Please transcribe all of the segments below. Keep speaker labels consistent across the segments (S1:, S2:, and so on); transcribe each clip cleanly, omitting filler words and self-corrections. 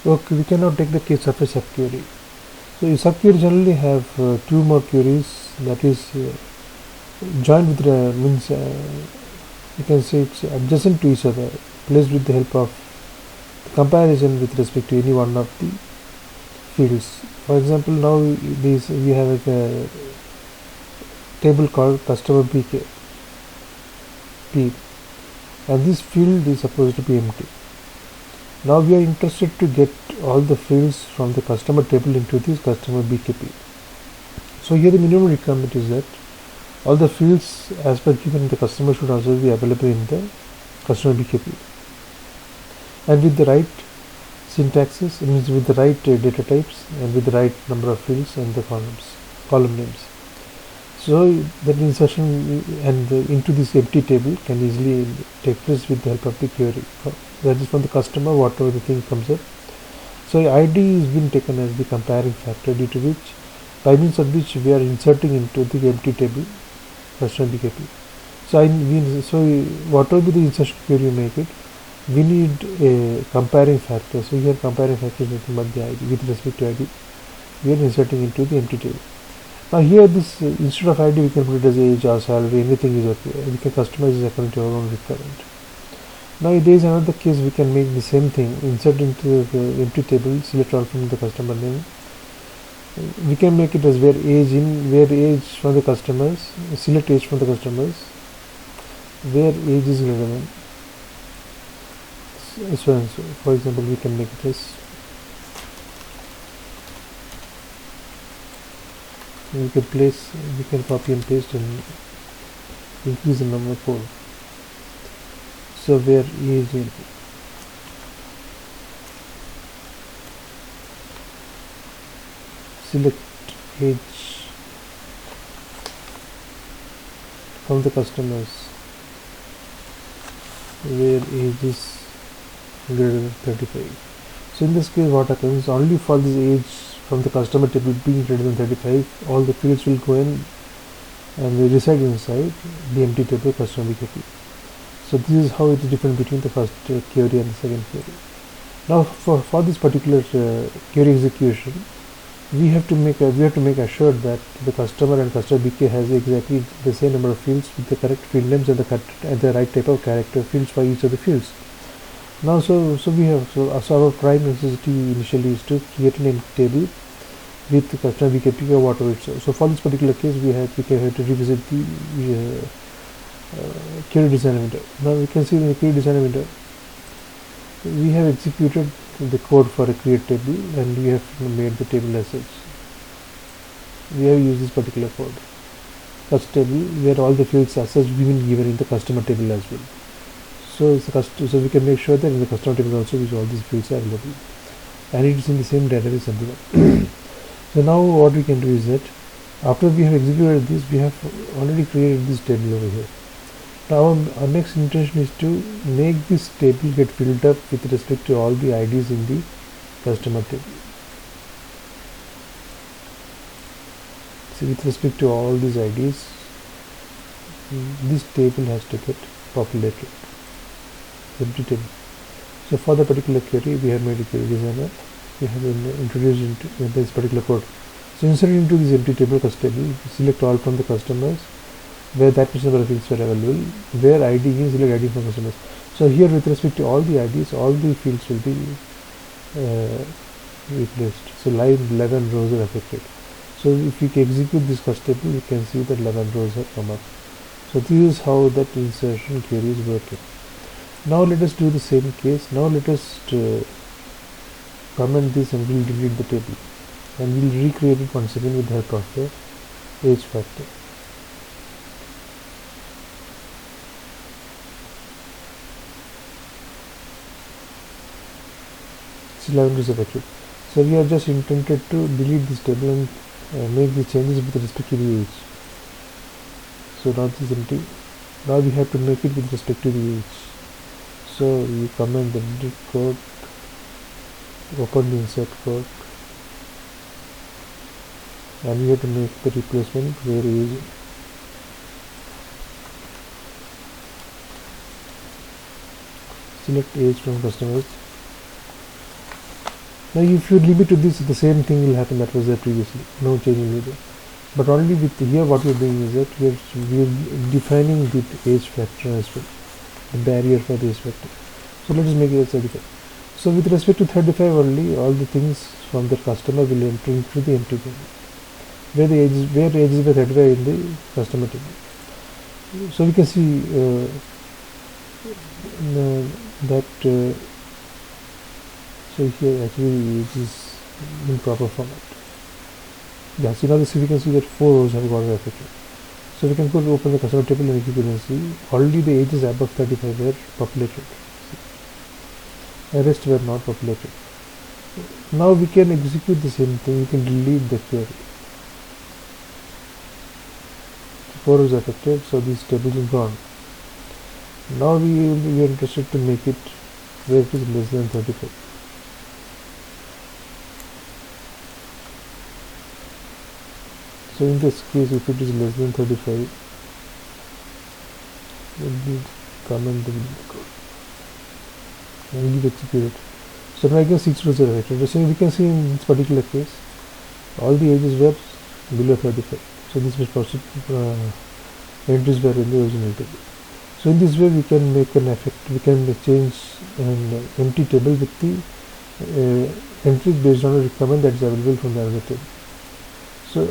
S1: Okay, we can now take the case of a subquery. So a subquery generally have two more queries, that is joined with the means you can say it's adjacent to each other, placed with the help of comparison with respect to any one of the fields. For example, now we have a table called customer BK P, and this field is supposed to be empty. Now we are interested to get all the fields from the customer table into this customer BKP. So here the minimum requirement is that all the fields as per given in the customer should also be available in the customer BKP, and with the right syntaxes, it means with the right data types and with the right number of fields and the column names. So that insertion and into this empty table can easily take place with the help of the query. That is from the customer, whatever the thing comes up. So ID is being taken as the comparing factor, due to which, by means of which we are inserting into the empty table customer BKP. So whatever be the insertion query you make it, we need a comparing factor. So here comparing factor is nothing but the ID. With respect to ID, we are inserting into the empty table. Now here this instead of ID we can put it as age or salary, anything is okay. We can customize it according to our own requirement. Now there is another case we can make the same thing, insert into the empty table, select all from the customer name. We can make it as where age from the customers, select age from the customers, where age is greater than so and so. For example, we can make it as, we can copy and paste and increase the number 4. So where age in select age from the customers where age is greater than 35. So in this case what happens, only for this age from the customer table being greater than 35, all the fields will go in and they reside inside the empty table customer BKP. So this is how it is different between the first query and the second query. Now for this particular query execution, we have to make assured that the customer and customer BK has exactly the same number of fields with the correct field names and the right type of character fields for each of the fields. Now so our prime necessity initially is to create an empty table with the customer BKP or whatever it's. So for this particular case we have to revisit the query designer window. Now we can see in the query designer window we have executed the code for a create table and we have made the table as such. We have used this particular code, first table, where all the fields are such given in the customer table as well. So we can make sure that in the customer table also all these fields are available, and it is in the same database everywhere. So now what we can do is that after we have executed this, we have already created this table over here. Now our next intention is to make this table get filled up with respect to all the IDs in the customer table. So with respect to all these IDs, this table has to get populated, empty table. So for the particular query, we have made a query designer. We have introduced into this particular code. So insert into this empty table customer table, select all from the customers where that much number of fields were available, where ID is, select ID from customers. So here with respect to all the IDs, all the fields will be replaced. So line 11 rows are affected. So if we execute this customer table, you can see that 11 rows have come up. So this is how that insertion query is working. Now let us do the same case. Now let us comment this and we'll delete the table, and we'll recreate it once again with the help of the age factor. It's 11 is affected. So we are just intended to delete this table and make the changes with respect to the age. So now this is empty. Now we have to make it with respect to the age. So you comment the delete code, open the insert code, and we have to make the replacement where age select age from customers Now if you limit to this, the same thing will happen that was there previously, no change needed. But only with here what we are doing is that we are defining the age factor as well, the barrier for the age factor. So let us make it as 35. So with respect to 35 only, all the things from the customer will enter into the empty table, where the age is, by 35 in the customer table. So we can see that so here actually it is in proper format. Yes, in other we can see that 4 rows have got affected. So we can go open the customer table and you can see already the ages above 35 were populated. The rest were not populated. Now we can execute the same thing. We can delete the query. 4 is affected, so this table is gone. Now we are interested to make it where it is less than 35. So in this case, if it is less than 35, let me comment the code and give execute it. So now I can 6 rows are affected. So we can see in this particular case, all the ages were below 35. So this was possible entries were in the original table. So in this way we can make an effect, we can change an empty table with the entries based on a requirement that is available from the other table. So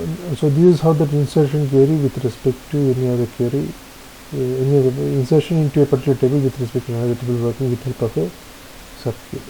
S1: this is how that insertion query with respect to any other query, any other insertion into a particular table with respect to another table working with help of a subquery.